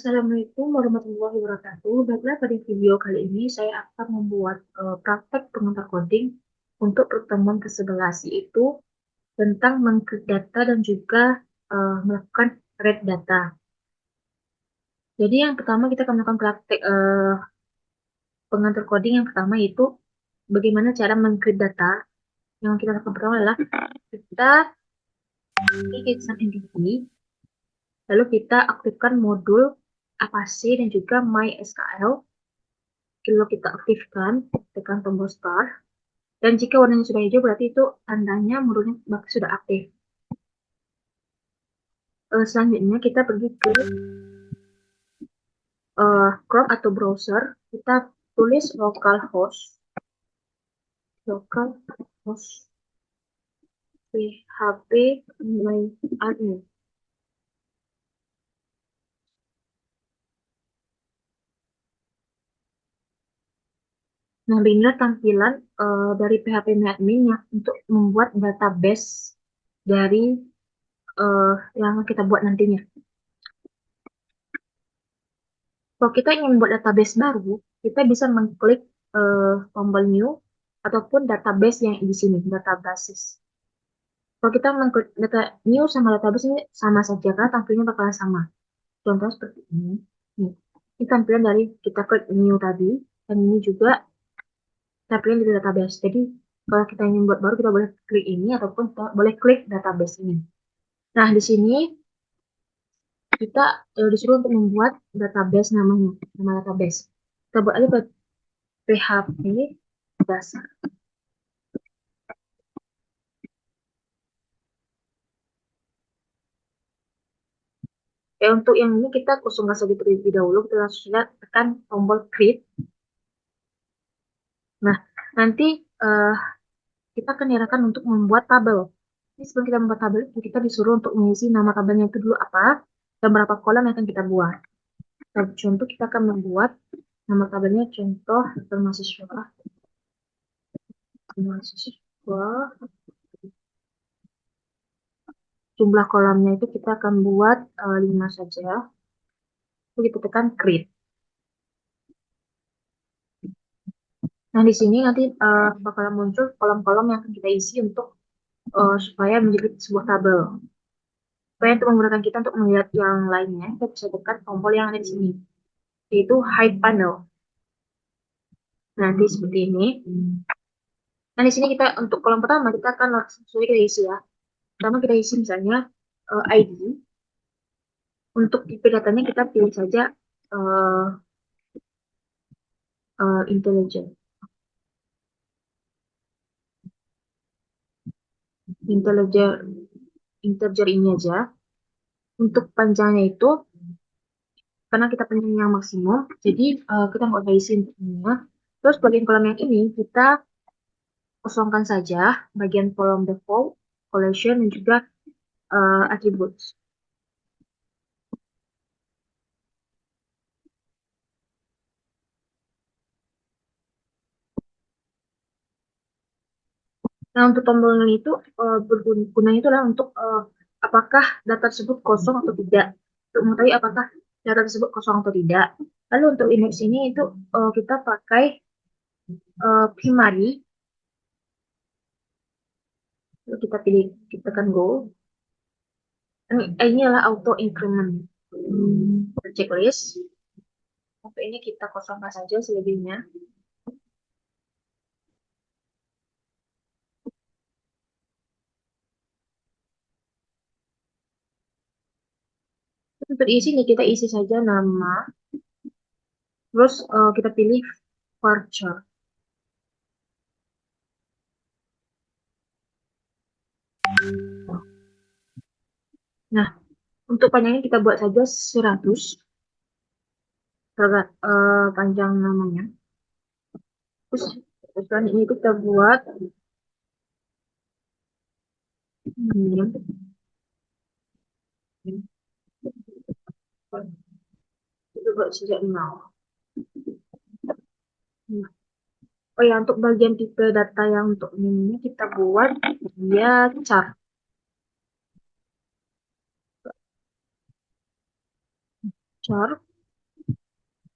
Assalamualaikum warahmatullahi wabarakatuh. Baiklah, pada video kali ini saya akan membuat praktek pengantar coding untuk pertemuan ke-11, yaitu tentang mengcreate data dan juga melakukan read data. Jadi yang pertama kita akan melakukan praktek pengantar coding yang pertama, yaitu bagaimana cara mengcreate data. Yang kita lakukan pertama adalah kita klik entity, lalu kita aktifkan modul Avast dan juga MySQL. Lalu kita aktifkan, tekan tombol start, dan jika warnanya sudah hijau berarti itu tandanya modulnya sudah aktif. Selanjutnya kita pergi ke Chrome atau browser, kita tulis localhost php admin. Nah, beginilah tampilan dari PHP admin untuk membuat database dari yang kita buat nantinya. Kalau kita ingin membuat database baru, kita bisa mengklik tombol new ataupun database yang di sini, databases. Kalau kita mengklik data new sama database ini sama saja karena tampilnya bakalan sama. Contoh seperti ini. Ini tampilan dari kita klik new tadi, dan ini juga tampilan dari database. Jadi kalau kita ingin buat baru, kita boleh klik ini ataupun kita boleh klik database ini. Nah, di sini kita disuruh untuk membuat database namanya, nama database. Kita buat aja PHP dasar. Ya, untuk yang ini kita kosongkan saja terlebih dahulu. Kita langsung tekan tombol create. Nah, nanti kita akan diarahkan untuk membuat tabel. Jadi sebelum kita membuat tabel, kita disuruh untuk mengisi nama tabelnya itu dulu apa, dan berapa kolom yang akan kita buat. Nah, contoh kita akan membuat nama tabelnya contoh mahasiswa. Jumlah kolomnya itu kita akan buat 5 saja. Lalu kita tekan create. Nah, di sini nanti bakalan muncul kolom-kolom yang akan kita isi untuk supaya menjadi sebuah tabel. Supaya untuk memudahkan kita untuk melihat yang lainnya, kita bisa tekan tombol yang ada di sini, yaitu hide panel. Nanti seperti ini. Nah, di sini kita untuk kolom pertama kita akan langsung kita isi ya. Pertama kita isi misalnya ID. Untuk IP datanya kita pilih saja intelligent. Integer ini aja. Untuk panjangnya itu karena kita pengen yang maksimum, jadi kita nggak usah isi intinya. Terus bagian kolom yang ini kita kosongkan saja bagian kolom default, collection, dan juga attributes. Nah, untuk tombol itu bergunanya itu adalah untuk apakah data tersebut kosong atau tidak. Untuk mengetahui apakah data tersebut kosong atau tidak. Lalu untuk index ini itu kita pakai primary. Lalu kita pilih, kita tekan go. Ini adalah auto increment. Checklist. Untuk ini kita kosongkan saja selebihnya. Untuk isi ini kita isi saja nama. Terus kita pilih varchar. Nah, untuk panjangnya kita buat saja 100. Panjang namanya. Terus ini kita buat itu buat sejak 0. Oh ya, untuk bagian tipe data yang untuk ini kita buat dia chart.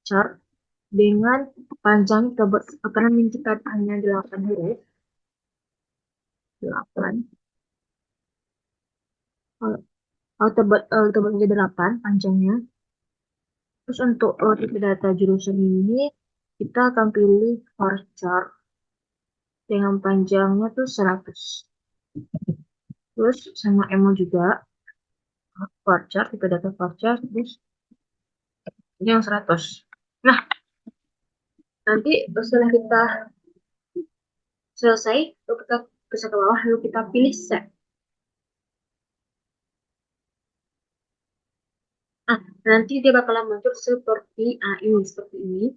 chart dengan panjang kita buat karena min kita hanya 8 huruf, 8. Kalau kita buat aja 8 panjangnya. Terus untuk tipe data jurusan ini kita akan pilih varchar dengan panjangnya tuh 100. Terus sama emo juga varchar, tipe data varchar, terus ini yang 100. Nah, nanti setelah kita selesai, lalu kita bisa ke bawah, lalu kita pilih set. Nah, nanti dia bakalan muncul seperti ini, seperti ini.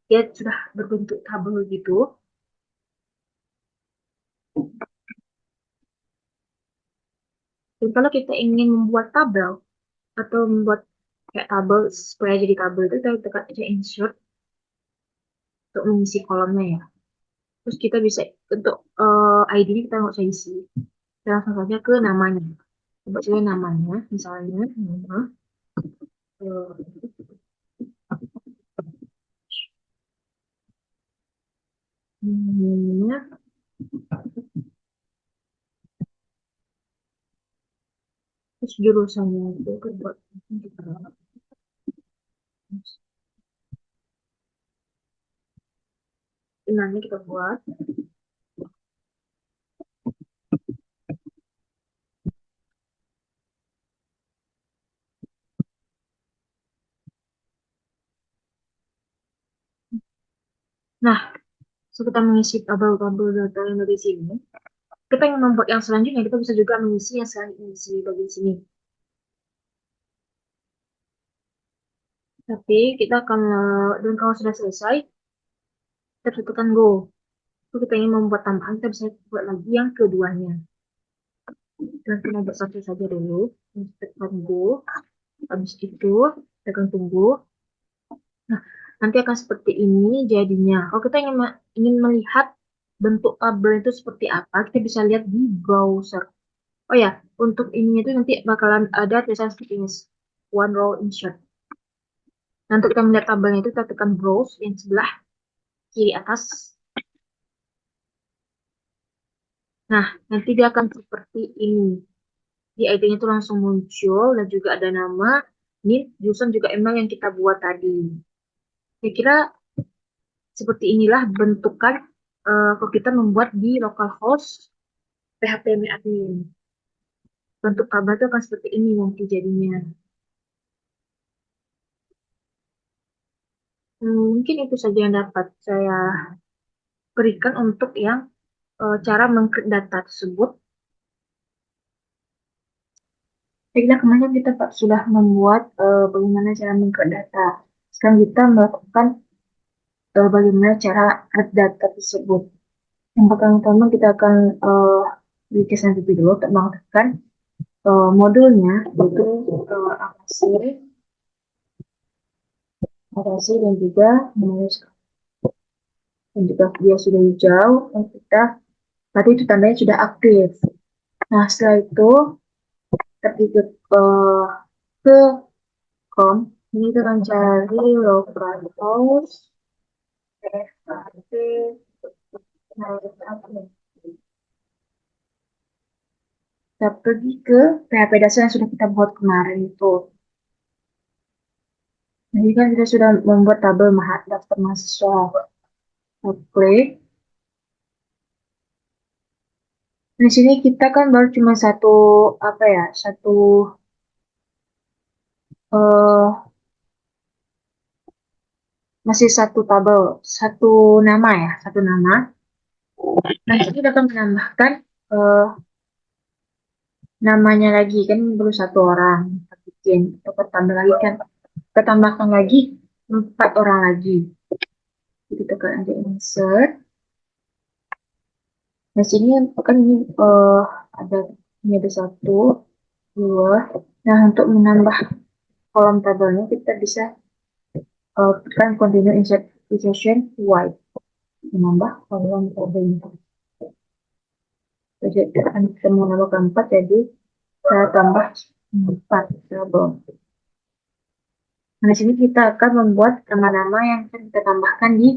Dia sudah berbentuk tabel gitu. Dan kalau kita ingin membuat tabel atau membuat kayak tabel supaya jadi tabel itu kita tekan aja insert untuk mengisi kolomnya ya. Terus kita bisa untuk ID-nya kita nggak usah isi. Kita langsung saja ke namanya. Coba saja namanya, misalnya nama eh, namanya, terus jurusannya itu kan buat kita namanya kita buat. Nah, setelah kita mengisi tabel-tabel data yang dari sini, kita ingin membuat yang selanjutnya, kita bisa juga mengisi yang selanjutnya di bagian sini. Tapi kita akan, dan kalau sudah selesai, kita tekan go. Itu kita ingin membuat tambahan, kita bisa buat lagi yang keduanya. Dan kita buat satu saja dulu, tekan go. Habis itu, tekan tunggu. Nah, nanti akan seperti ini jadinya. Kalau kita ingin melihat bentuk tabel itu seperti apa, kita bisa lihat di browser. Oh ya, untuk ini itu nanti bakalan ada tulisan seperti ini. One row insert. Nah, untuk kita melihat tabelnya itu kita tekan browse yang sebelah kiri atas. Nah, nanti dia akan seperti ini. Di ID-nya itu langsung muncul dan juga ada nama. Ini jurusan juga email yang kita buat tadi. Saya kira seperti inilah bentukan kalau kita membuat di localhost PHP admin. Bentuk tabel itu akan seperti ini nanti jadinya. Mungkin itu saja yang dapat saya berikan untuk yang cara mengcreate data tersebut. Saya kira kemarin kita Pak, sudah membuat bagaimana cara mengcreate data. Sekarang kita melakukan bagaimana cara create data tersebut. Yang pertama kita akan bikin sendiri dulu untuk mengaktifkan modulnya, yaitu aplikasi dan juga menulis. Dan juga dia sudah hijau, dan kita berarti itu tandanya sudah aktif. Nah, setelah itu ketika ke com, ini kita akan cari localhost php. Kita pergi ke PHP dasar yang sudah kita buat kemarin itu. Jadi kan kita sudah membuat tabel daftar mahasiswa. Kita klik. Di sini kita kan baru cuma satu apa ya, eh masih satu tabel, satu nama ya, satu nama. Nah, kita akan menambahkan eh, namanya lagi kan baru satu orang kita bikin. Kita tambah lagi kan, kita tambahkan lagi 4 orang lagi. Jadi tekan aja insert. Nah, sini kan ini ada ini ada satu, dua. Nah, untuk menambah kolom tabelnya kita bisa tekan continue insertion Y, menambah kolom tabelnya. Jadi akan kita menambah 4, jadi saya tambah 4 tabel. Nah, di sini kita akan membuat nama-nama yang akan kita tambahkan di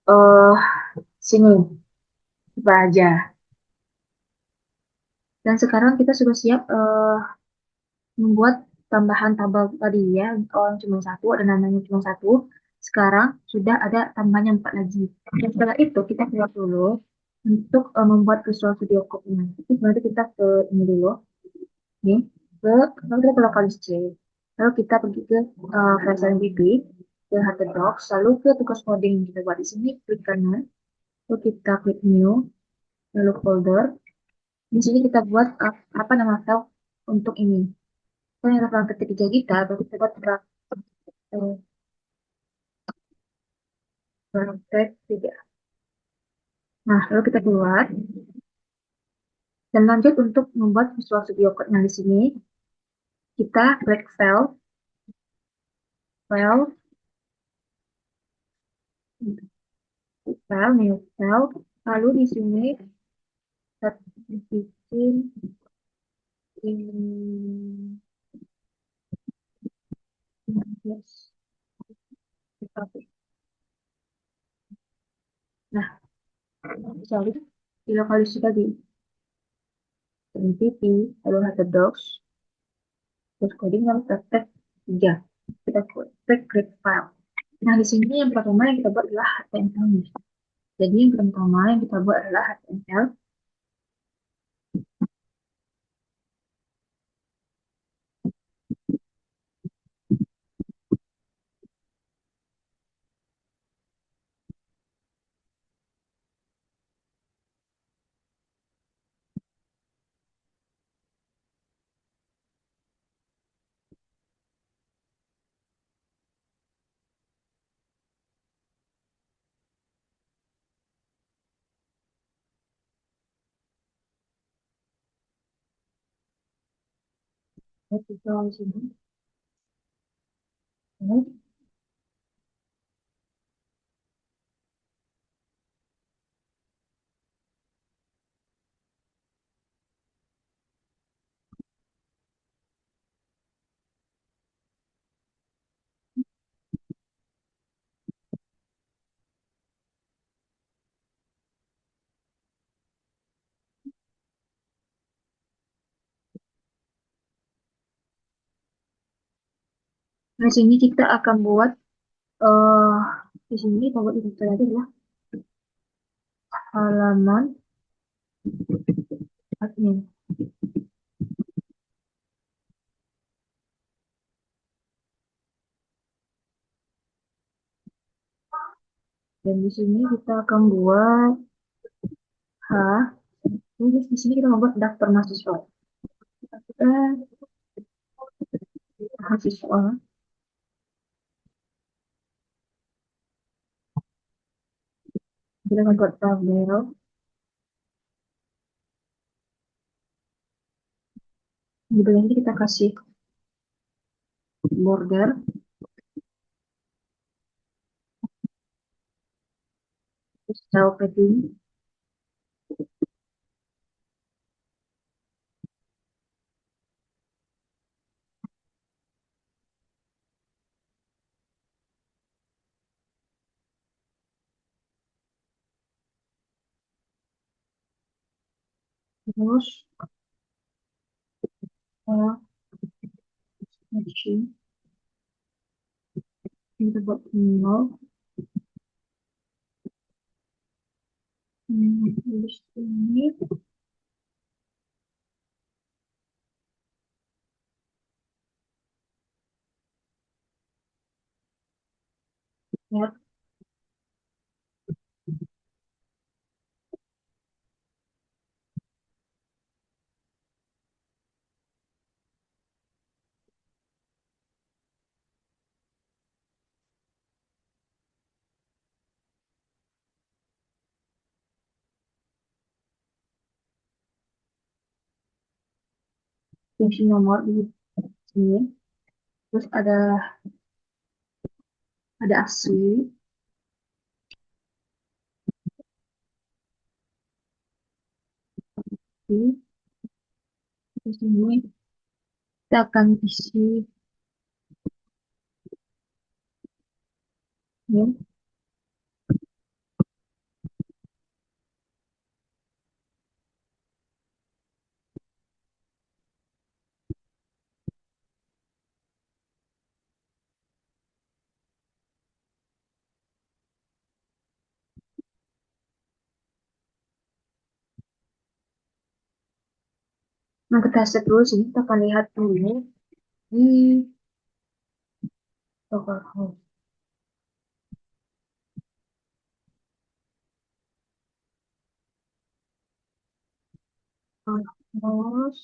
eh sini, apa aja. Dan sekarang kita sudah siap membuat tambahan tabel tadi ya. Oh, cuma satu, ada namanya cuma satu. Sekarang sudah ada tambahannya 4 lagi. Dan setelah itu kita keluar dulu untuk membuat Visual Studio Code-nya. Tapi nanti kita ke ini dulu, nih, lalu kita ke lokalis C. Lalu kita pergi ke file MVB, ke Docs, lalu ke tugas coding yang kita buat di sini, klik kanan, lalu kita klik New, lalu folder. Di sini kita buat apa nama file untuk ini. Kalau yang file ketiga kita, baru kita buat draft draft 3. Nah, lalu kita keluar dan lanjut untuk membuat Visual Studio Code. Nah, di sini kita klik file, new file. Lalu di sini kita bikin ini, yes, nah, sorry, di lokalis tadi, MPP, lalu Docs, terus coding, lalu praktek 3. Kita klik create file. Nah, di sini yang pertama yang kita buat adalah HTML. Jadi yang pertama yang kita buat adalah HTML. Kita di sini. Nah, di sini kita akan buat eh di sini kita buat itu tadi adalah halaman admin. Dan di sini kita akan buat H. Terus di sini kita membuat daftar mahasiswa. Kita mahasiswa. Kita akan buat tabel. Di bagian ini kita kasih border, terus cell padding, terus matching. Kita buat nol. Terus ini ya, fungsi nomor di sini. Terus ada asli, terus ini kita akan isi Ya. Nah, kita set dulu sini. Kita akan lihat dulu di localhost. Terus,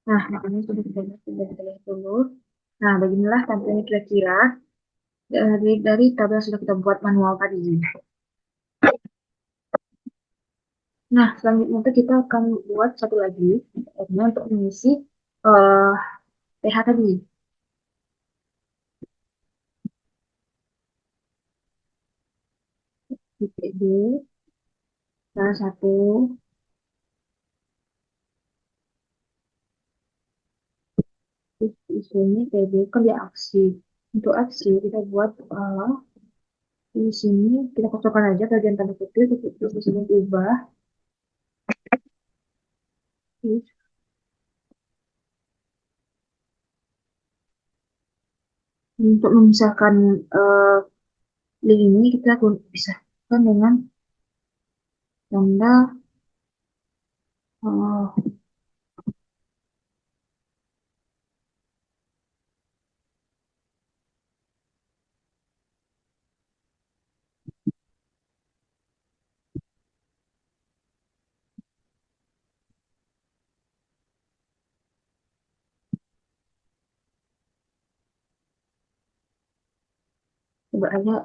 nah, makanya sudah kita lihat dulu. Nah, beginilah tampilannya kira-kira dari tabel yang sudah kita buat manual tadi. Nah, selanjutnya itu kita akan buat satu lagi, yaitu untuk mengisi eh pH tadi. Titik D, salah satu, terus isunya TB, kan dia aksi. Untuk aksi, kita buat di sini, kita kosongkan aja bagian tanda kutip, terus di sini ubah. Terus untuk memisahkan eh, link ini, kita pisahkan dengan tanda eh, coba aja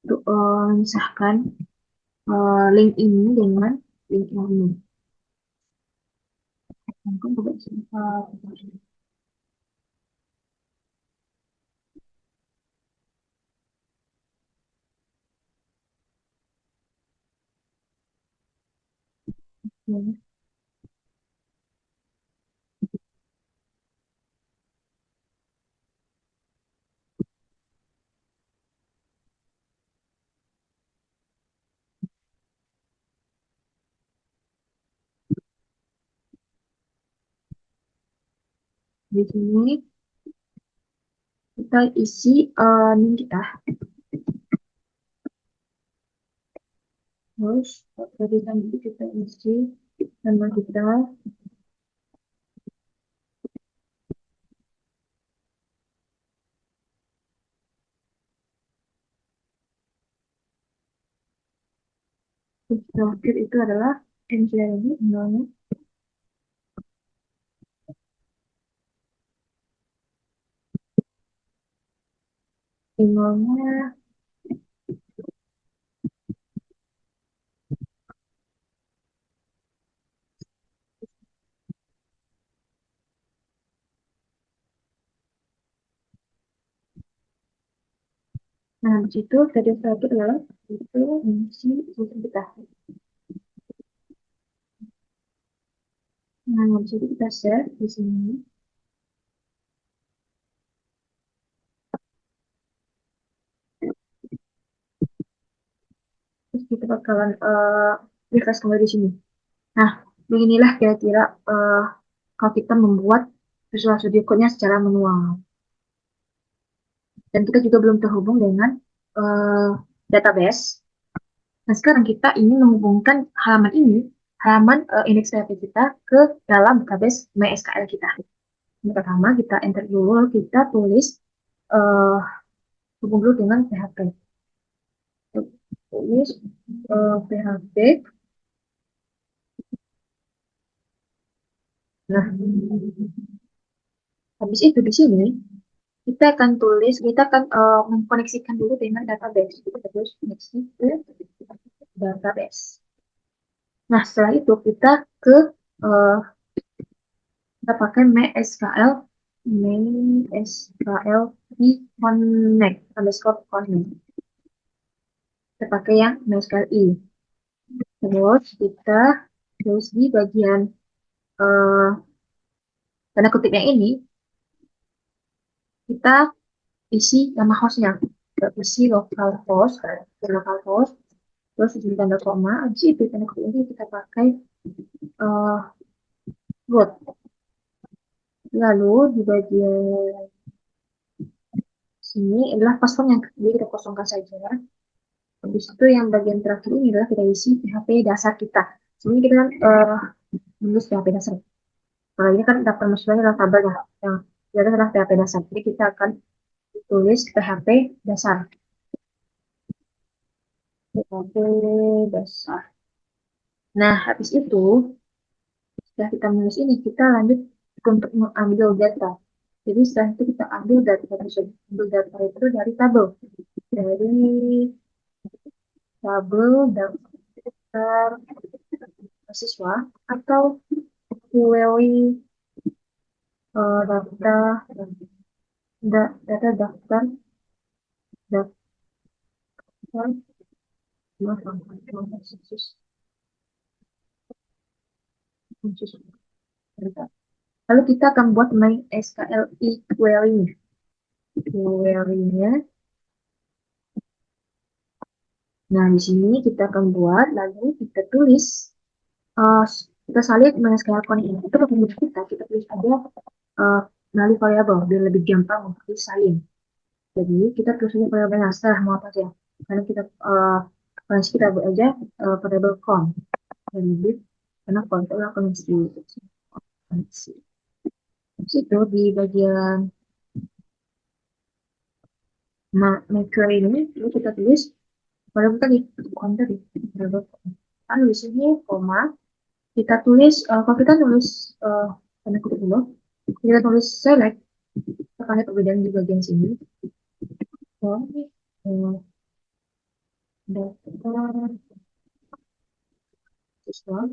untuk memisahkan link ini dengan link yang ini. Mungkin coba sebentar. Di sini kita isi link kita. Terus dari tadi kita isi nama kita. Terus terakhir itu adalah ini emailnya. Emailnya. Nah, di situ tadi terakhir adalah itu isi isi kita. Nah, di situ kita share di sini. Terus kita bakalan refresh kembali di sini. Nah, beginilah kira-kira kalau kita membuat Visual Studio Code-nya secara manual. Dan kita juga belum terhubung dengan eh, database. Nah, sekarang kita ingin menghubungkan halaman ini, halaman index PHP kita ke dalam database MySQL kita. Yang pertama, kita enter dulu, kita tulis eh, hubung dulu dengan PHP. Tulis PHP. Nah, habis itu di sini kita akan tulis, kita akan mengkoneksikan dulu dengan database. Kita terus koneksi ke database. Nah, setelah itu kita ke eh, kita pakai MySQL di connect underscore connect. kita pakai yang MySQLi. Terus kita terus di bagian eh, tanda kutipnya ini kita isi nama hostnya. Kita isi localhost, kan? Localhost. Terus di tanda koma, habis itu tanda kutip ini kita pakai eh, root. Lalu di bagian sini adalah password yang jadi kita kosongkan saja. Habis itu yang bagian terakhir ini adalah kita isi PHP dasar kita. Sebenarnya kita kan menulis PHP dasar. Kalau ini kan daftar mahasiswanya adalah tabelnya. Yang itu adalah PHP dasar. Jadi kita akan tulis PHP dasar. PHP dasar. Nah, habis itu setelah kita menulis ini, kita lanjut untuk mengambil data. Jadi setelah itu kita ambil data, kita bisa ambil data itu dari tabel. Dari tabel daftar mahasiswa atau query data data daftar daftar mahasiswa. Lalu kita akan buat MySQLi query-nya. Query-nya. Nah, di sini kita akan buat, lalu kita tulis, uh, kita salin MySQL connect ini. Itu untuk kita tulis aja uh, melalui variabel, biar lebih gampang untuk disalin. Jadi, kita tulis aja variabelnya setelah mau apa aja. Karena kita, kita buat aja variabel con. Dan lebih, karena con itu adalah koneksi. Koneksi. Di situ, di bagian maker ini, lalu kita tulis variabel tadi, con tadi. Variabel con. Lalu di sini, koma, kita tulis, kalau kita tulis tanda kutip dulu, kita tulis select, kita lihat perbedaan di bagian sini. From daftar siswa.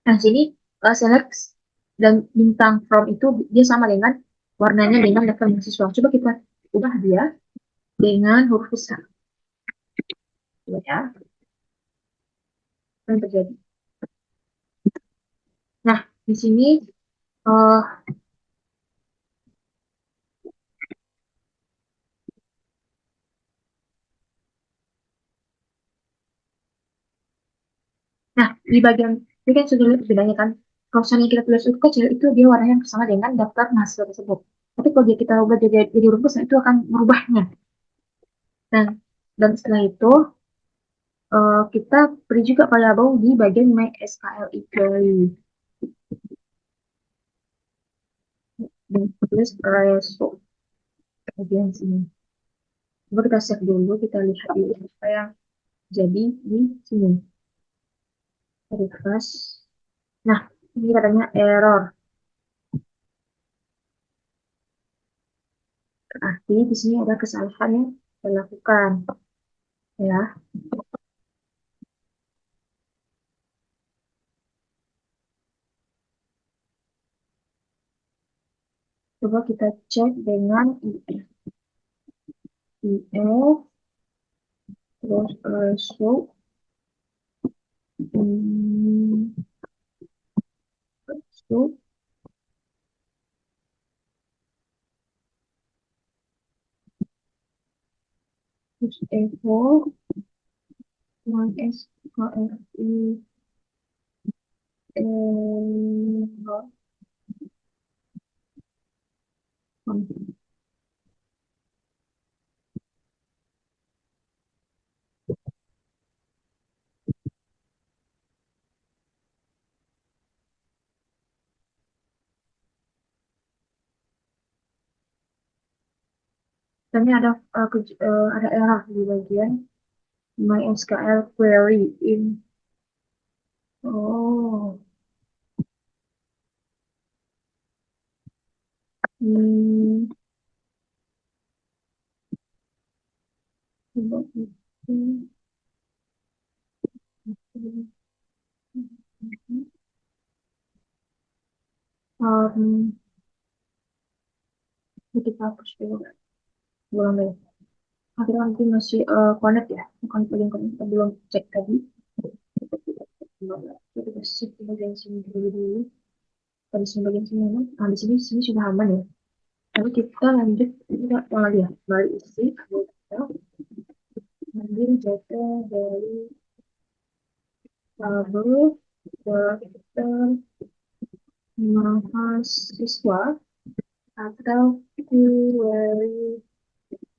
Nah, sini select dan bintang from itu dia sama dengan warnanya dengan daftar mahasiswa. Coba kita ubah dia dengan huruf besar. Coba ya, apa yang terjadi. Nah, di sini uh, nah, di bagian ini kan sudah lihat bedanya kan. Kalau misalnya kita tulis huruf kecil itu dia warnanya sama dengan daftar mahasiswa tersebut. Tapi kalau dia kita ubah jadi huruf besar itu akan merubahnya. Dan setelah itu kita beri juga variabel di bagian MySQLi query dan tulis reso bagian sini. Coba kita save dulu, kita lihat dulu apa yang jadi di sini. Refresh. Nah, ini katanya error. Berarti di sini ada kesalahan yang dilakukan. Ya, coba kita cek dengan if terus reso hmm, reso terus echo MySQLi error. Tadi ada error di bagian MySQL query in. Oh, hmm, coba itu. Um, kita hapus dulu. Boleh. akhirnya nanti masih connect ya, bukan paling connect, kita belum cek tadi. Kita sih bagian sini dulu. Pada sini bagian sini mana? Nah, di sini sudah aman ya. Lalu kita lanjut, kita lagi ya, balik isi, kita ambil data dari tabel daftar mahasiswa atau query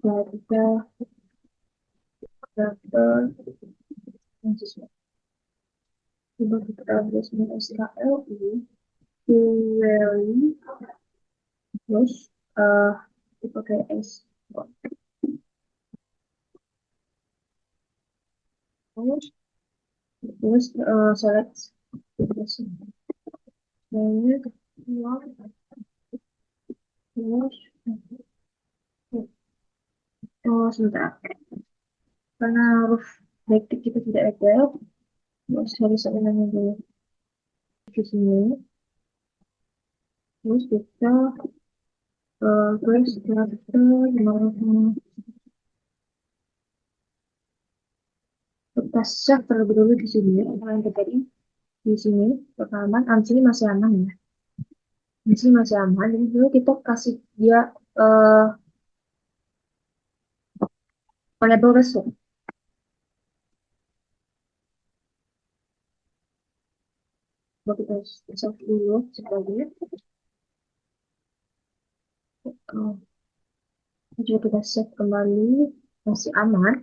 data daftar mahasiswa. Coba kita tulis SKL ini query terus eh dipakai S terus select terus terus sebentar karena huruf backtick kita tidak ada terus harus ulangnya dulu di sini terus kita terus daftar kita save terlebih dulu di sini ya apa yang terjadi di sini pertama di sini masih aman ya di sini masih aman jadi dulu kita kasih dia eh variable result. Coba kita save dulu sebagai jika kita save kembali masih aman.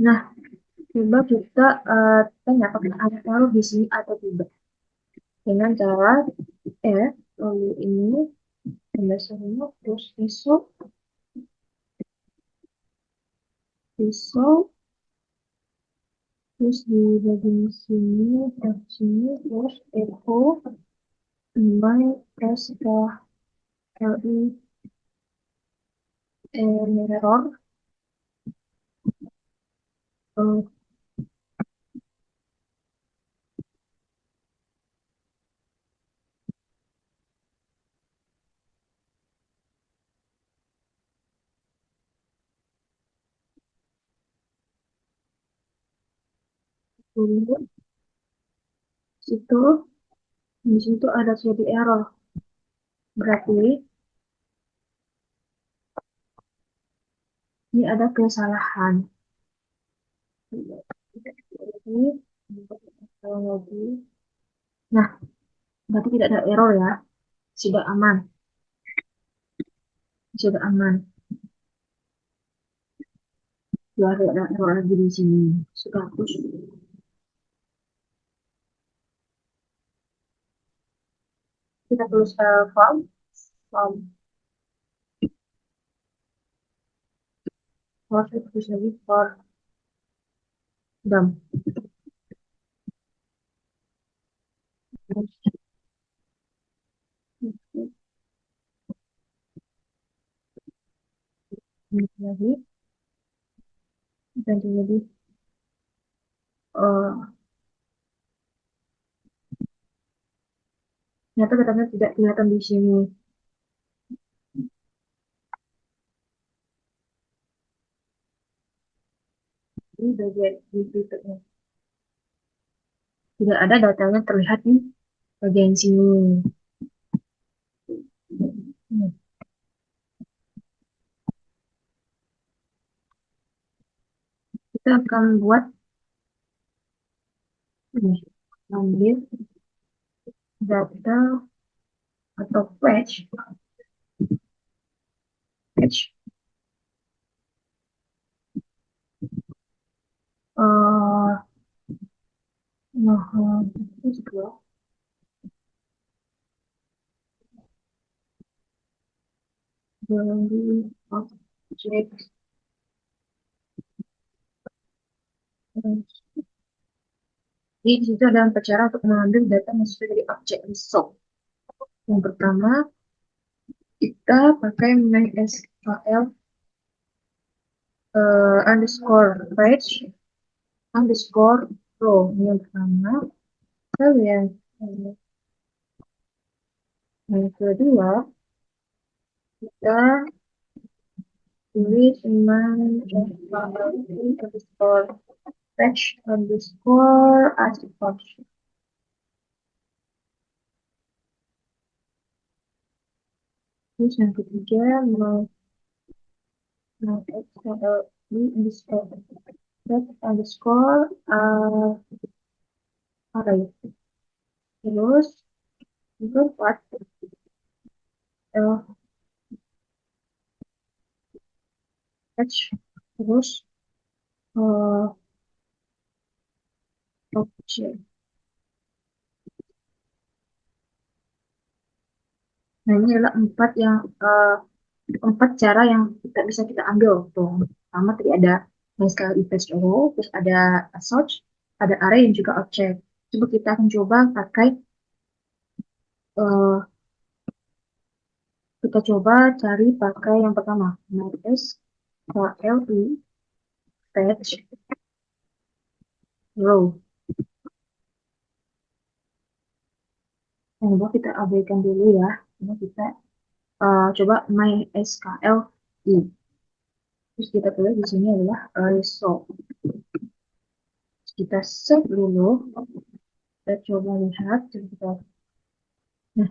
Nah, coba kita tanya apakah ada error di sini atau tidak. Dengan cara lalu ini pembahasannya terus besok terus di bagian sini sini terus echo my SKLI error eh, dulu situ di situ ada suatu error berarti ini ada kesalahan. Ini lagi. Nah, berarti tidak ada error ya. Sudah aman. Sudah aman. Sudah ada error lagi di sini. Sudah hapus. Kita tulis form. Form kita tulis lagi for dam. Ini lagi. Dan jadi uh, ternyata datanya tidak kelihatan di sini. Ini bagian di fiturnya. Tidak ada datanya terlihat di bagian sini. Hmm. Kita akan buat ini. Ambil data atau page uh, nah, terus dua dari objek jadi di situ ada empat cara untuk mengambil data maksudnya dari objek result. Yang pertama kita pakai MySQL underscore page underscore row. Ini yang pertama. Lalu yang kedua kita tulis dengan underscore fetch underscore article. Terus yang ketiga mau underscore fetch underscore array. Terus yang keempat uh, fetch terus uh, object. Nah, ini adalah empat cara yang kita bisa kita ambil tuh. Pertama tadi ada MySQL Fetch Row, terus ada search, ada array dan juga object. Coba kita akan coba pakai eh, kita coba cari pakai yang pertama MySQL Fetch Row. Yang kedua kita abaikan dulu ya. Ini kita coba MySQL i. Terus kita tulis di sini adalah result. Kita save dulu. Kita coba lihat. Nah,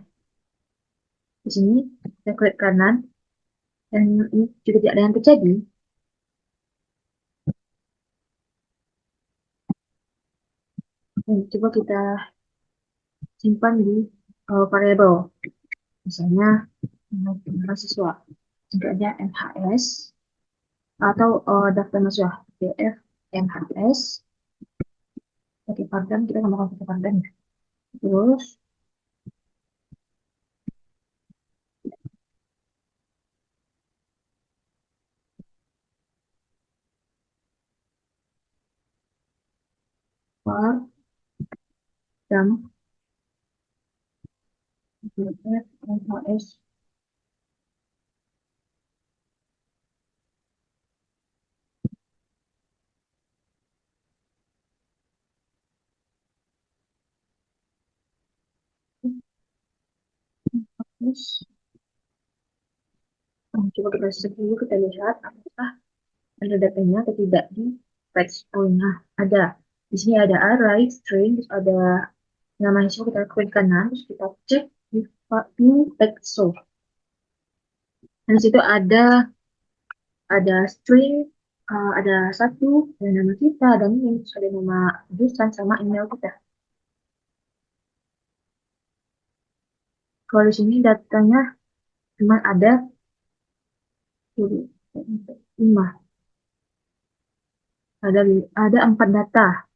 di sini kita klik kanan dan ini juga tidak ada yang terjadi. Coba kita simpan di variabel. Misalnya mahasiswa. Jika ada MHS atau daftar mahasiswa df MHS pakai pardon, kita nggak pakai pardon. Terus var dam df MHS. Terus coba kita cek dulu, kita lihat apakah ada datanya atau tidak di fetch. Oh, nah, ada. Di sini ada array, string, terus ada namanya, coba kita klik kanan, terus kita cek di view text source. Dan di situ ada string, ada satu, ada nama kita, ada name, terus ada nama jurusan sama email kita. Kalau di sini datanya cuma ada 5, ada 4 data.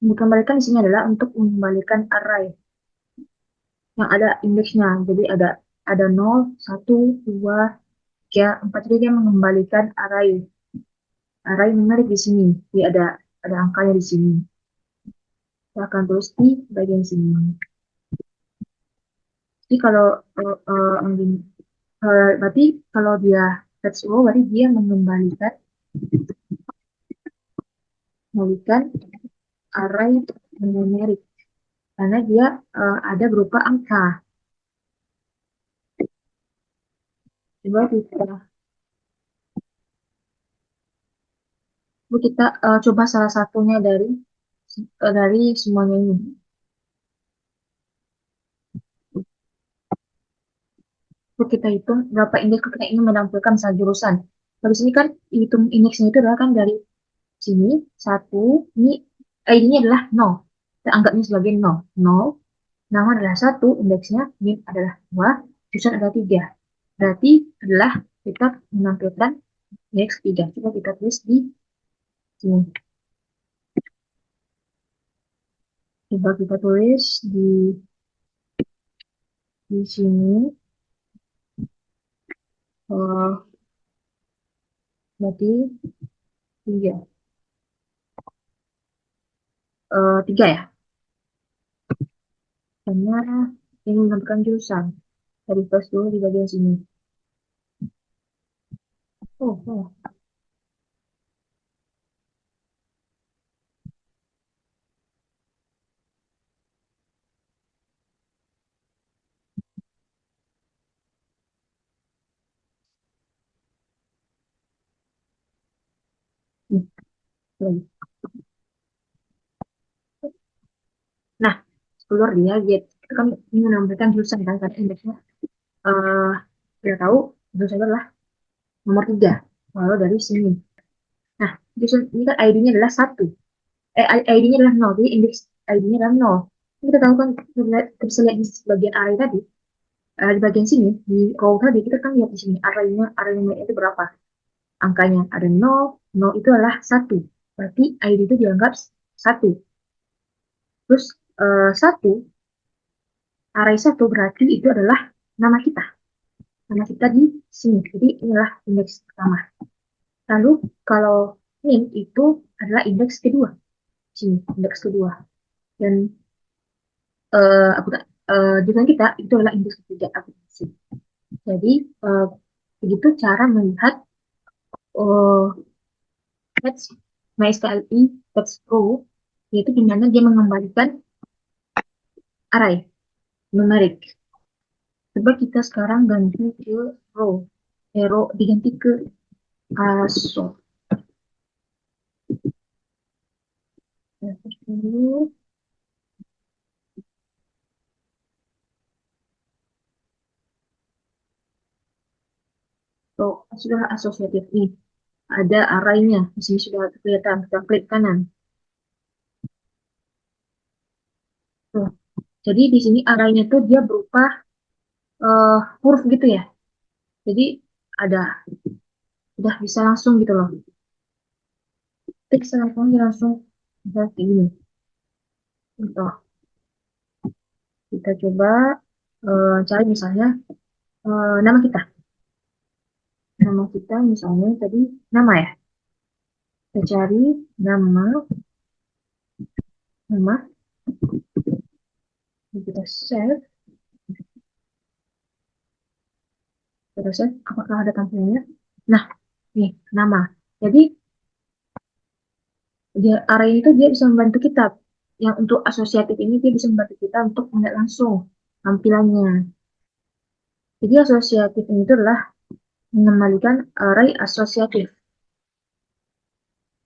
Yang dikembalikan di sini adalah untuk mengembalikan array yang ada indeksnya. Jadi ada 0, 1, 2, 3, 4. Jadi dia mengembalikan array numerik di sini. Jadi ada angkanya di sini. Kita akan tulis di bagian sini. Jadi kalau berarti kalau dia fetch row, berarti dia mengembalikan array numerik karena dia ada berupa angka. Coba kita coba salah satunya dari semuanya ini. Coba kita hitung berapa indeks kita ingin menampilkan misalnya jurusan. Habis ini kan hitung indeksnya itu adalah kan dari sini satu, ini ID-nya adalah 0. Kita anggapnya sebagai 0. 0, nama adalah 1, indeksnya, NIM adalah 2, jurusan adalah 3. Berarti adalah kita menampilkan indeks 3. Coba kita tulis di sini. Coba kita tulis di sini. Berarti 3. 3 ya. Karena ini menentukan jurusan. Dari plus dulu di bagian sini. Oh. Nah, keluar dia kita kan ingin menambahkan jurusan kan, karena indeksnya eh kita tahu jurusan itu adalah nomor 3 kalau dari sini. Nah, jurusan ini kan ID-nya adalah 1. ID-nya adalah 0, jadi indeks ID-nya adalah 0. Kita tahu kan, kita bisa lihat di bagian array tadi, di bagian sini, di row tadi, kita kan lihat di sini, arraynya itu berapa. Angkanya ada 0, 0 itu adalah 1. Berarti ID itu dianggap 1. Terus 1, array 1 berarti itu adalah nama kita. Nama kita di sini. Jadi inilah indeks pertama. Lalu kalau min itu adalah indeks kedua. Sini, indeks kedua. Dan aku jurusan kita itu adalah indeks ketiga aplikasi. Jadi begitu cara melihat uh, text MySQLi text row, yaitu di mana dia mengembalikan array numerik. Coba kita sekarang ganti ke row. Row diganti ke aso. Terus dulu. So, sudah asosiatif nih. Ada arraynya. Di sini sudah kelihatan. Kita klik kanan. Tuh. Jadi di sini arraynya tuh dia berupa huruf gitu ya. Jadi ada, udah bisa langsung gitu loh. Klik langsung, langsung bisa kayak gini. Gitu. Kita coba cari misalnya nama kita. Nama kita misalnya tadi nama ya. Kita cari nama, nama, kita save, terus apakah ada tampilannya? Nah, nih nama. Jadi dia array itu dia bisa membantu kita. Yang untuk asosiatif ini dia bisa membantu kita untuk melihat langsung tampilannya. Jadi asosiatif ini itu adalah mengembalikan array asosiatif.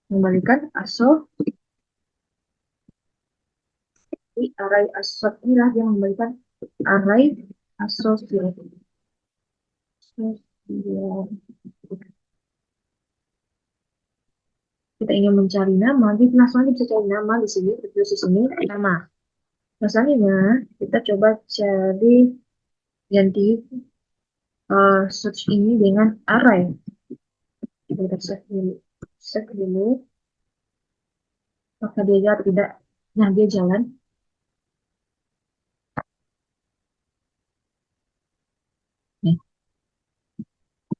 Mengembalikan array asosiatif inilah yang mengembalikan array asosiatif. Kita ingin mencari nama, di langsung bisa cari nama di sini, terus di sini nama. Misalnya kita coba cari ganti search ini dengan array. Kita save dulu, apakah dia jalan atau tidak. Nah, dia jalan. Nih,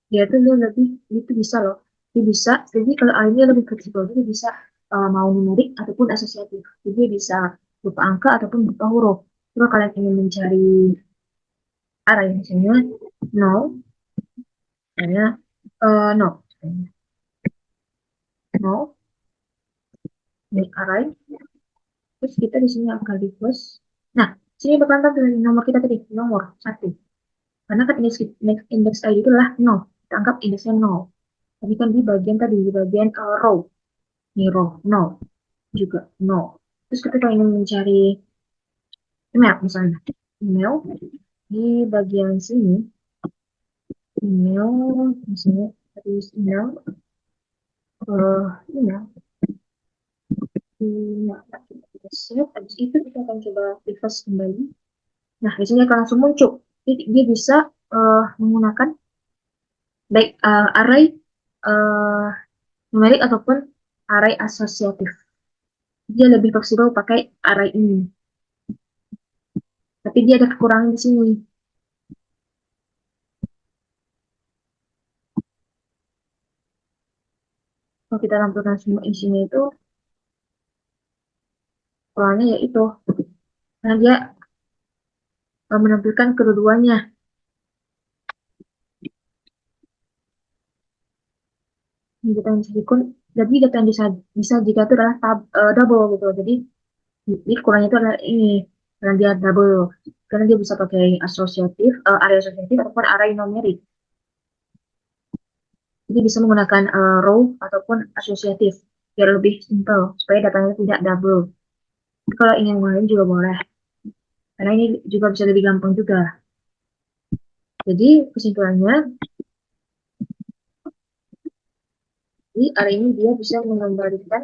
dia tuh dia lebih, itu bisa loh. Dia bisa, jadi kalau array-nya lebih fleksibel, dia bisa mau numerik ataupun asosiatif. Jadi dia bisa berupa angka ataupun berupa huruf. Coba kalian ingin mencari array, misalnya 0, misalnya 0, 0, make array, terus kita di sini akan request. Nah, sini bakal tampil nomor kita tadi, nomor 1. Karena kan indeks ID itu adalah 0. Kita anggap indeksnya 0. Tapi kan di bagian tadi, di bagian row. Ini row, 0. Juga 0. Terus kita kalau ingin mencari email misalnya. Email, di bagian sini, email, misalnya, tadi email, email, kita save, habis itu kita akan coba refresh kembali. Nah, di sini akan langsung muncul. Jadi, dia bisa menggunakan baik array uh, numerik ataupun array asosiatif. Dia lebih fleksibel pakai array ini. Tapi dia ada kekurangan di sini. Kalau kita tampilkan semua isinya itu, kekurangannya yaitu karena dia menampilkan kedua-duanya. Data yang disajikan, jadi data yang bisa jika itu adalah double gitu. Jadi kurangnya itu adalah ini, karena dia double. Karena dia bisa pakai asosiatif, array asosiatif ataupun array numerik. Jadi bisa menggunakan row ataupun asosiatif biar lebih simple supaya datanya tidak double. Tapi kalau ingin menggunakan juga boleh karena ini juga bisa lebih gampang juga. Jadi kesimpulannya di area ini dia bisa menggambarkan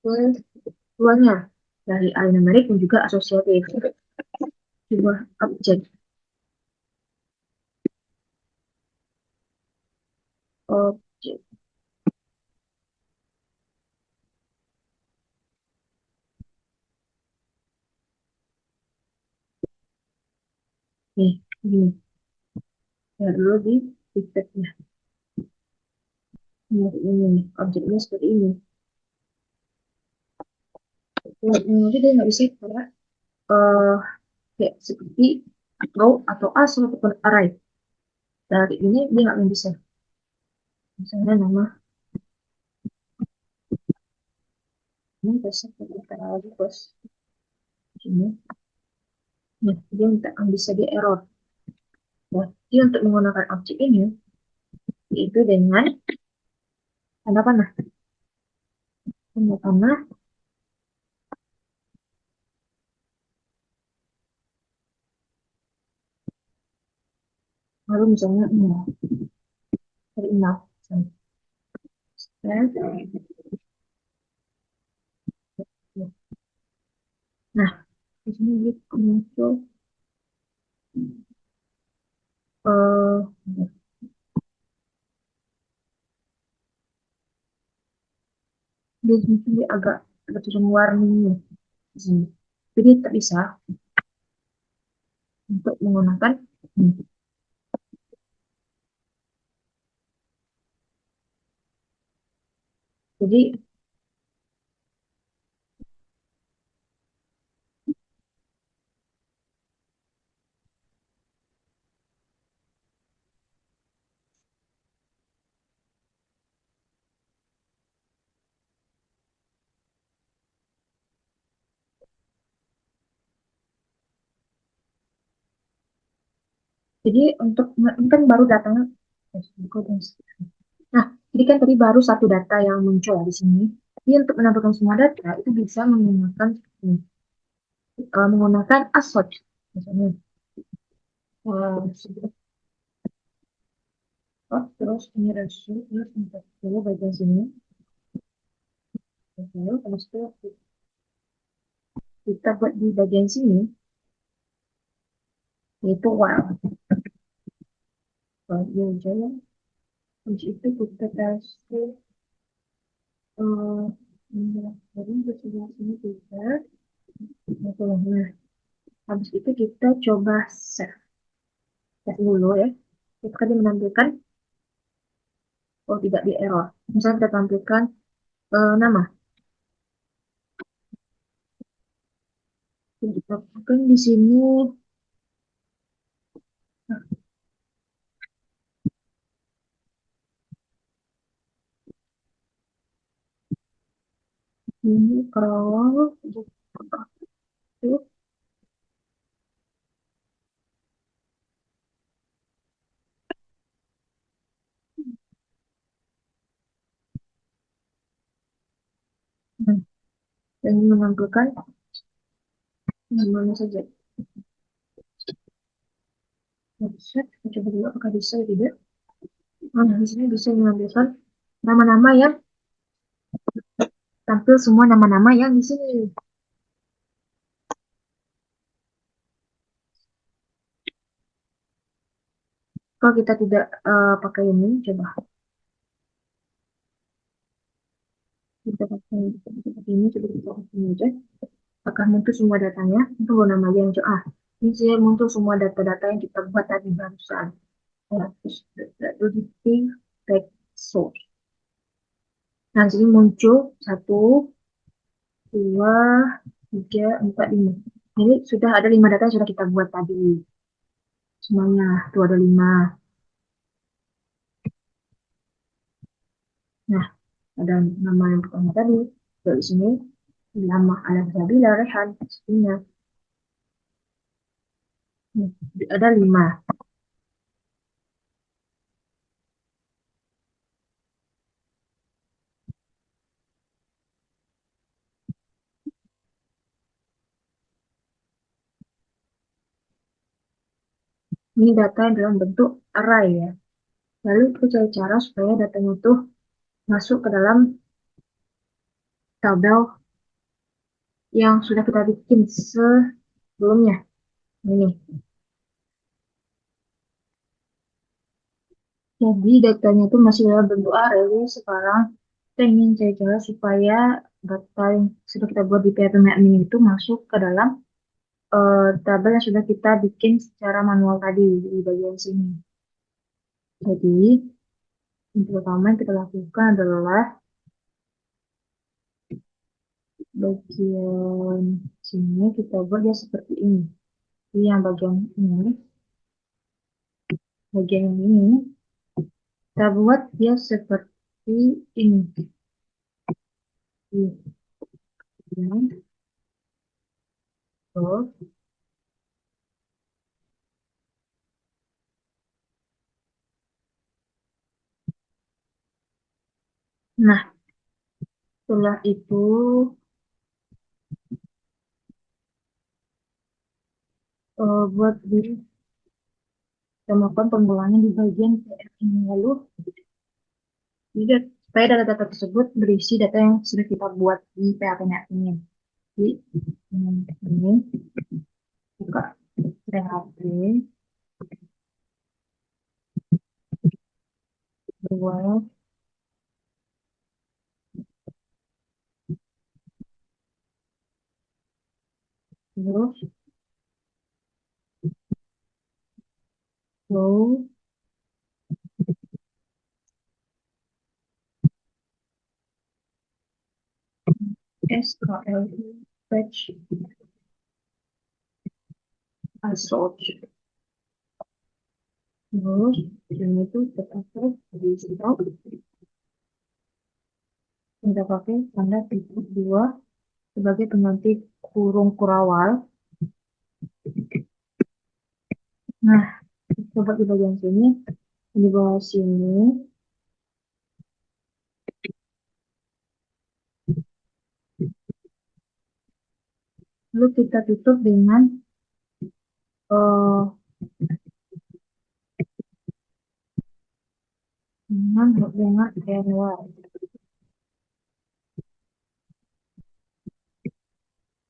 keduanya dari area numerik dan juga asosiatif sebuah objek. Objek. Nih, gini. Ya dulu di picture-nya. Ini, objeknya seperti ini. Nanti dia nggak bisa karena eh kayak seperti row atau as ataupun array. Dari ini dia nggak bisa. Misalnya nama ini bisa kita lagi bos ini. Nah, dia minta bisa di error. Nah, dia untuk menggunakan objek ini itu dengan tanda panah. Tanda panah lalu misalnya nol dari nol. Dan, nah, di sini dia muncul eh dia mungkin dia agak turun warnanya di sini. Jadi tak bisa untuk menggunakan ini. Jadi jadi untuk ini kan baru datangnya. Nah, jadi kan tadi baru satu data yang muncul di sini. Jadi untuk menampilkan semua data itu bisa menggunakan menggunakan ASOC. Misalnya, eh, oh, terus ini rasio, terus untuk dulu bagian sini. Lalu habis itu kita buat di bagian sini, yaitu while. Bagian jaya. Habis itu kita kasih jadi di sebelah sini kita, nah, habis itu kita coba save. Save dulu ya. Itu tadi menampilkan, oh tidak di error. Misalnya kita tampilkan nama. Kita kan di sini, nah, ini kalau itu, nah, ini menampilkan namanya saja. Nah, bisa, kita coba dulu apakah bisa atau tidak. Nah, di sini bisa menampilkan nama-nama yang tampil semua nama-nama yang di sini. Kalau kita tidak pakai ini, coba kita pakai ini, coba kita pakai ini aja. Apakah muncul semua datanya? Tunggu nama yang coba. Ini saya muncul semua data-data yang kita buat tadi barusan. Ya, terus predictive text source. Nah, sini muncul 1, 2, 3, 4, 5. Ini sudah ada 5 data yang sudah kita buat tadi. Semuanya, tuh ada 5. Nah, ada nama yang pertama tadi. Dari sini, nama Al-Zabila, Rehan, Sina. Ada 5. Ini data dalam bentuk array ya. Lalu kita cari cara supaya datanya tuh masuk ke dalam tabel yang sudah kita bikin sebelumnya. Ini. Jadi datanya itu masih dalam bentuk array. Jadi sekarang kita ingin cari cara supaya data yang sudah kita buat di PHP admin itu masuk ke dalam tabel yang sudah kita bikin secara manual tadi di bagian sini. Jadi, yang pertama yang kita lakukan adalah bagian sini kita buat dia seperti ini. Jadi yang bagian ini kita buat dia seperti ini. Ini, tuh. Nah, setelah itu buat di kita melakukan penggulangan di bagian PR ini lalu tidak supaya data-data tersebut berisi data yang sudah kita buat di PHP ini. Jadi ini buka PHP buat terus flow SKL fetch asort. Terus ini tuh kita di stop kita pakai tanda titik dua sebagai pengganti kurung kurawal. Nah, coba di bagian sini, di bawah sini, lalu kita tutup uh, dengan NY.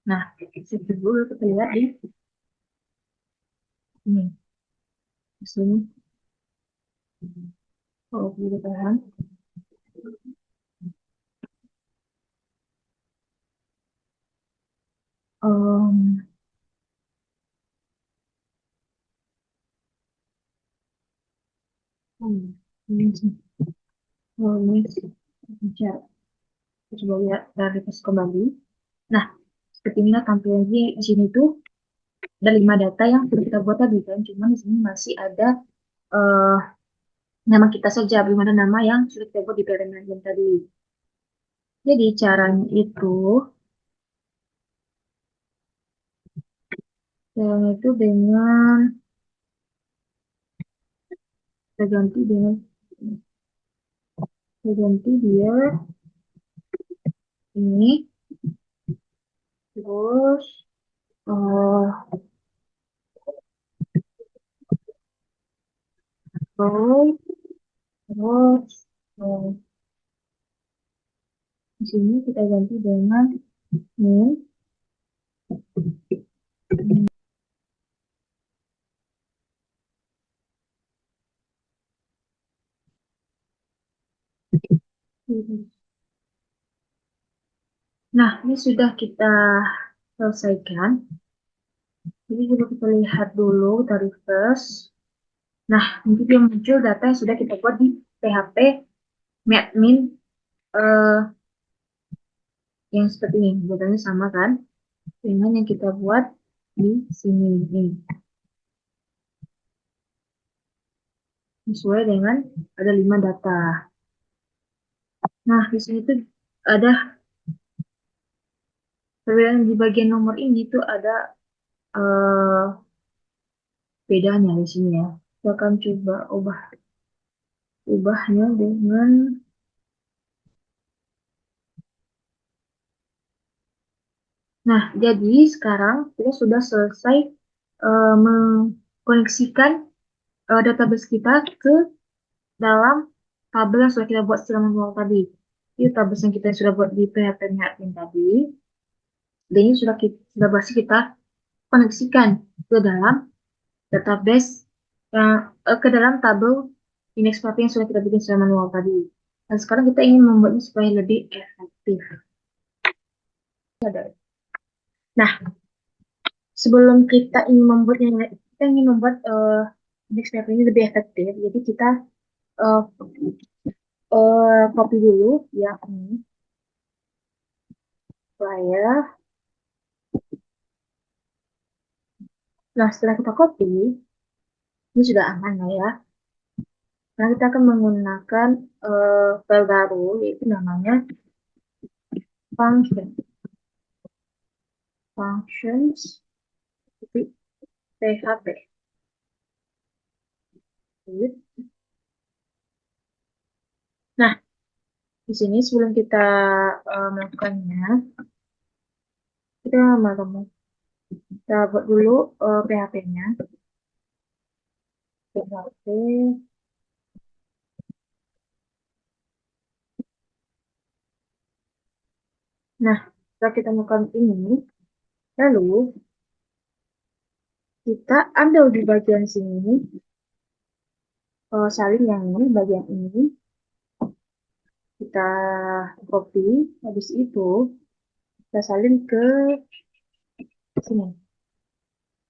Nah, situ dulu kita lihat di ini, di sini. Kalau kita tahan, um, ini sih, ini bicara. Coba lihat dari refresh kembali. Nah, seperti inilah tampilannya di sini tuh ada 5 data yang sudah kita buat tadi kan, cuman di sini masih ada uh, nama kita saja, belum ada nama yang sudah kita buat di parent tadi. Jadi caranya itu dengan kita ganti dia ini terus uh, row terus uh, di sini kita ganti dengan min. Nah, ini sudah kita selesaikan. Jadi coba kita lihat dulu dari first. Nah, nanti dia muncul data yang sudah kita buat di PHP admin eh, yang seperti ini. Datanya sama kan dengan yang kita buat di sini. Nih. Sesuai dengan ada 5 data. Nah, di sini tuh ada perbedaan di bagian nomor ini tuh ada eh, bedanya di sini ya. Kita akan coba ubahnya dengan jadi sekarang kita sudah selesai mengkoneksikan database kita ke dalam tabel yang sudah kita buat secara manual tadi. Itu tabel yang kita sudah buat di PHP-nya admin tadi. Dan ini sudah berhasil kita koneksikan ke dalam database ke dalam tabel index PHP yang sudah kita bikin secara manual tadi. Dan sekarang kita ingin membuatnya supaya lebih efektif. Nah, sebelum kita ingin membuat index PHP ini lebih efektif. Jadi kita uh, copy dulu ya ini flyer. Nah, setelah kita copy, ini sudah aman lah ya. Nah, kita akan menggunakan file baru, yaitu namanya function. Functions PHP. Nah, di sini sebelum kita melakukannya, kita buat dulu PHP-nya. PHP. Nah, setelah kita melakukan ini, lalu kita ambil di bagian sini, salin yang ini, bagian ini, kita copy, habis itu kita salin ke sini.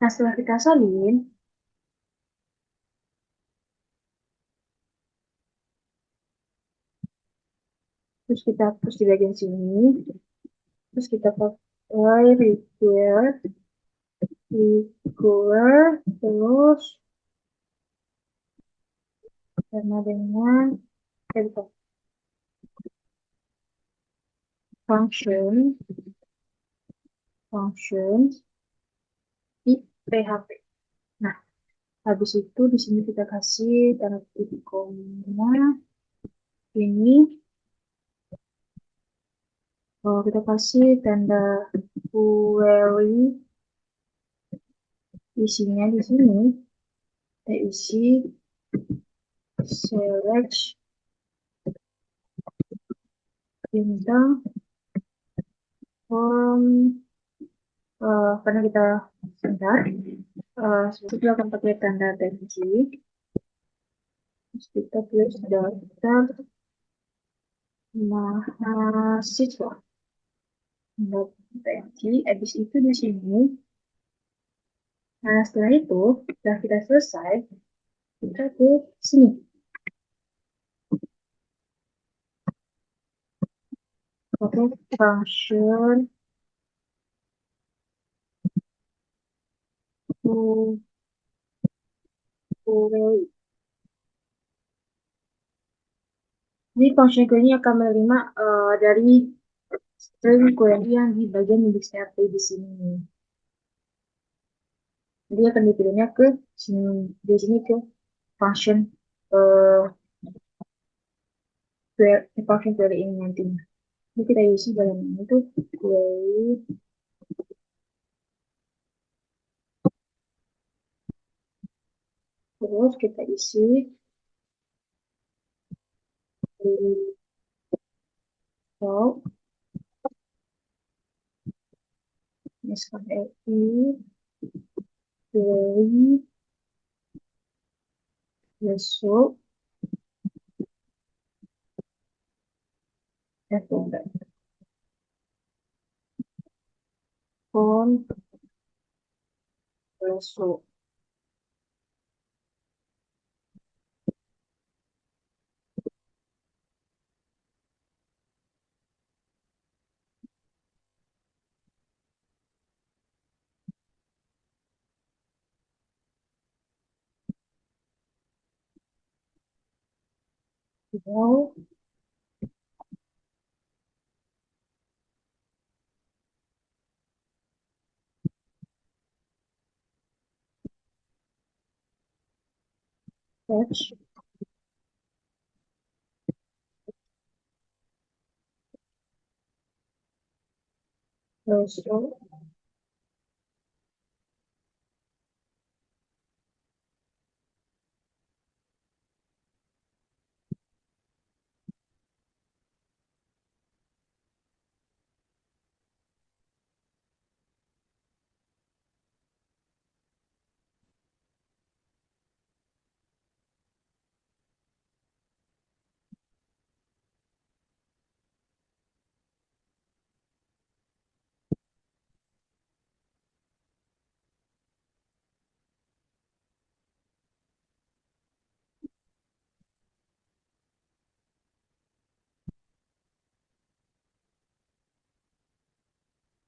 Nah, setelah kita salin, terus kita hapus di bagian sini, terus kita pakai require, terus sama dengan function, functions di PHP. Nah, habis itu di sini kita kasih tanda titik koma ini. Kita kasih tanda query, isinya di sini kita isi select bintang form, karena kita sebentar kita akan pakai tanda tag, terus kita tulis daftar mahasiswa tag. Habis itu di sini, nah setelah itu setelah kita selesai, kita ke sini pakai function query. Jadi function query ini akan menerima dari string query yang di bagian index PHP di sini. Jadi akan dipilihnya ke sini, di sini ke function uh, function query ini nantinya. Jadi kita isi dalam ini tuh query, terus kita isi result SKRI query result font result. Now fetch result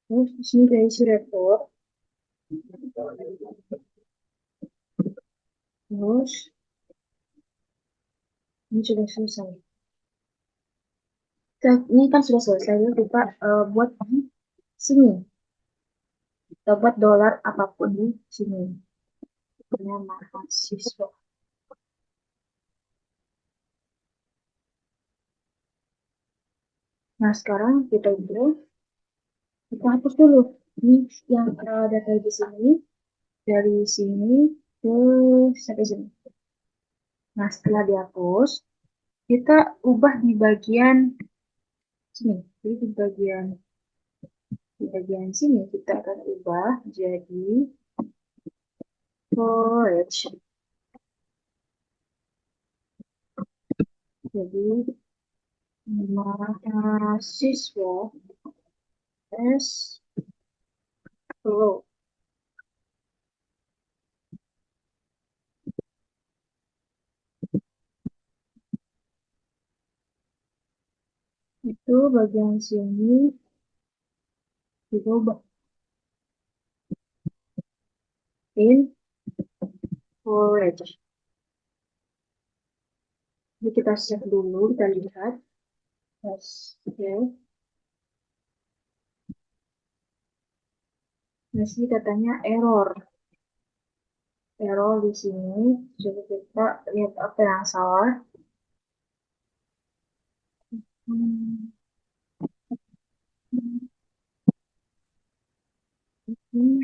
Terus di sini dari isi rekor. Terus ini sudah selesai. Ini kan sudah selesai. Lalu kita buat di sini. Kita buat dolar apapun di sini. Nama mahasiswa. Nah, sekarang kita hapus dulu. Ini yang data di sini, dari sini ke sampai sini. Nah, setelah dihapus, kita ubah di bagian sini. Jadi di bagian sini kita akan ubah jadi storage. Jadi mahasiswa S flow itu bagian sini diubah in storage. Jadi kita save dulu, kita lihat. Yes. Oke. Nah, sini katanya error. Error di sini. Coba kita lihat apa yang salah. Hmm. Hmm.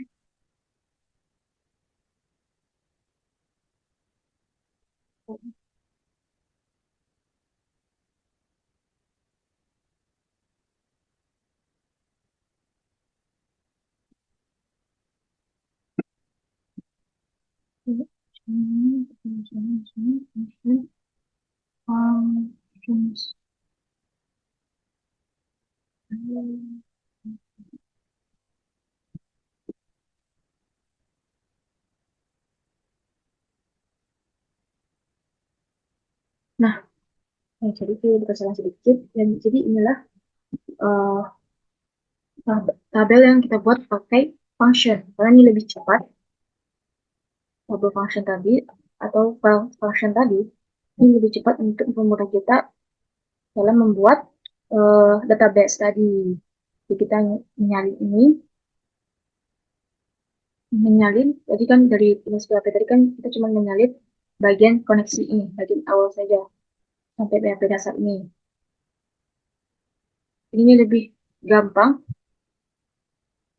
Nah, jadi kita kesalahan sedikit. Dan jadi inilah eh, tabel yang kita buat pakai function. Karena ini lebih cepat. Tabel function tadi atau file function tadi ini lebih cepat untuk memudahkan kita dalam membuat database tadi. Jadi kita nyalin ini, menyalin, tadi kan dari jenis PHP tadi kan kita cuma menyalin bagian koneksi ini, bagian awal saja, sampai PHP dasar ini. Ini lebih gampang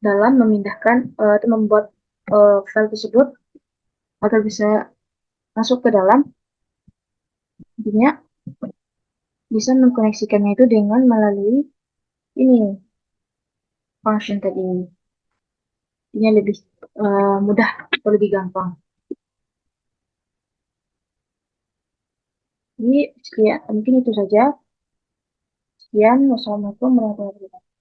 dalam memindahkan atau membuat file tersebut agar bisa masuk ke dalam, intinya bisa mengkoneksikannya itu dengan melalui ini, function tadi. Ini lebih mudah atau lebih gampang. Jadi, sekian, mungkin itu saja. Sekian, wassalamualaikum warahmatullahi wabarakatuh.